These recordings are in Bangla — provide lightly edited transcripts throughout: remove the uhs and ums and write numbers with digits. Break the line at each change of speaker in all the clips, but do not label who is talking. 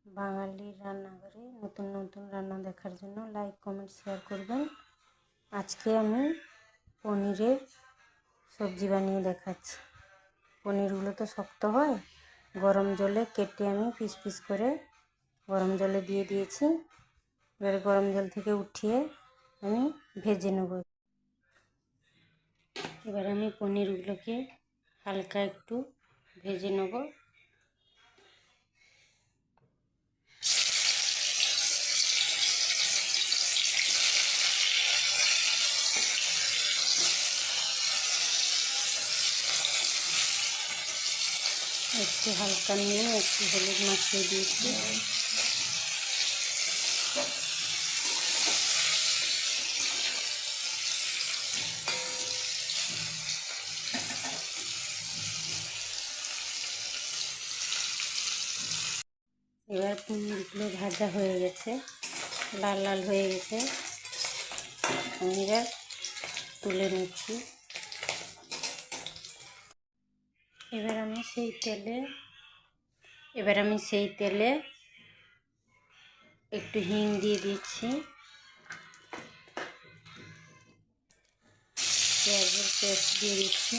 বাঙালির রান্নাঘরে নতুন নতুন রান্না দেখার জন্য লাইক কমেন্ট শেয়ার করবেন। আজকে আমি পনিরের সবজি বানিয়ে দেখাচ্ছি। পনিরগুলো তো শক্ত হয়, গরম জলে কেটে আমি পিস পিস করে গরম জলে দিয়ে দিয়েছি। এবারে গরম জল থেকে উঠিয়ে আমি ভেজে নেব। এবার আমি পনিরগুলোকে হালকা একটু ভেজে নেব। একটু হালকা নিয়ে একটু হলুদ মাখিয়ে দিয়েছি। এবার পনিরগুলো ভাজা হয়ে গেছে, লাল লাল হয়ে গেছে। আমি এবার তুলে নিচ্ছি। এবার আমি সেই তেলে একটু হিং দিয়ে দিচ্ছি, পেঁয়াজের পেস্ট দিয়ে দিচ্ছি,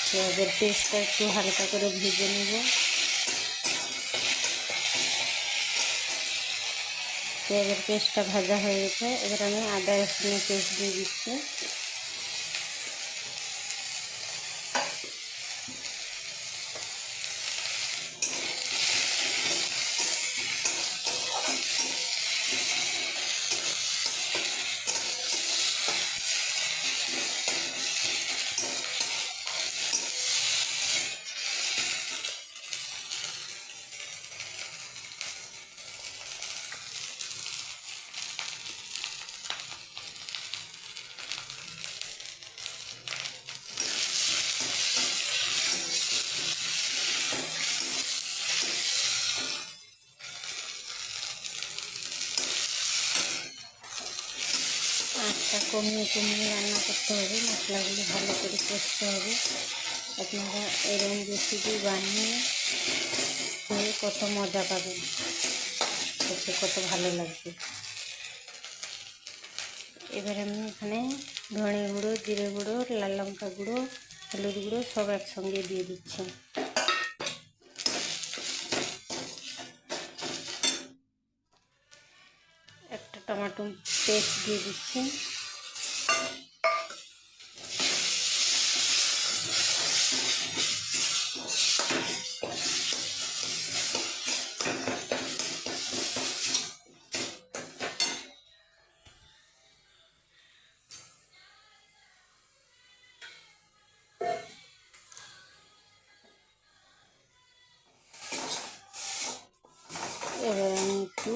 পেঁয়াজের পেস্টটা একটু হালকা করে ভেজে নেব। পেঁয়াজের পেস্টটা ভাজা হয়ে গেছে। এবার আমি আদা রসুনের পেস্ট দিয়ে দিচ্ছি। আঁচটা কমিয়ে রান্না করতে হবে, মশলাগুলো ভালো করে কষতে হবে। আপনারা এরকম রেসিপি বানিয়ে খেয়ে কত মজা পাবেন, খেতে কত ভালো লাগবে। এবার আমি এখানে ধনে গুঁড়ো, জিরে গুঁড়ো, লাল লঙ্কা গুঁড়ো, হলুদ গুঁড়ো সব একসঙ্গে দিয়ে দিচ্ছি। একটা টমেটো পেস্ট দিয়ে দিচ্ছি। এবার আমি একটু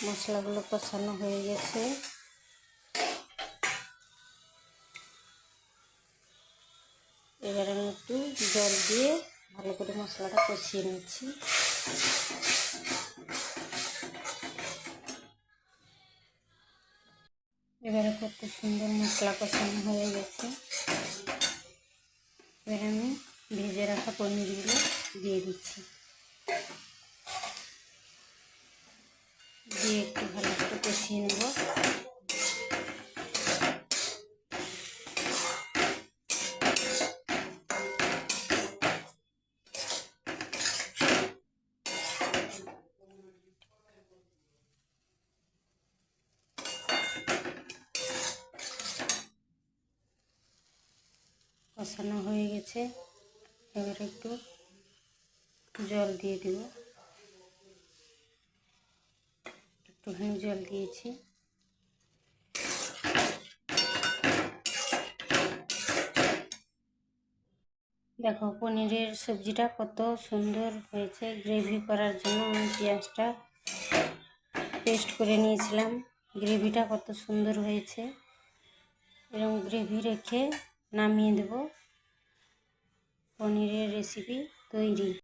মশলাগুলো কষানো হয়ে গেছে। এবার আমি একটু জল দিয়ে ভালো করে মশলাটা কষিয়ে নিচ্ছি। এবারে কত সুন্দর মশলা কষানো হয়ে গেছে। এবার আমি ভেজে রাখা পনিরগুলো দিয়ে দিচ্ছি, দিয়ে একটু ভালো করে কষিয়ে নেব। কষানো হয়ে গেছে। এবার একটু জল দিয়ে দেব, একটুখানি জল দিয়েছি। দেখো পনিরের সবজিটা কত সুন্দর হয়েছে। গ্রেভি করার জন্য আমি পেঁয়াজটা পেস্ট করে নিয়েছিলাম। গ্রেভিটা কত সুন্দর হয়েছে। এরকম গ্রেভি রেখে নামিয়ে দেব। পনিরের রেসিপি তৈরি।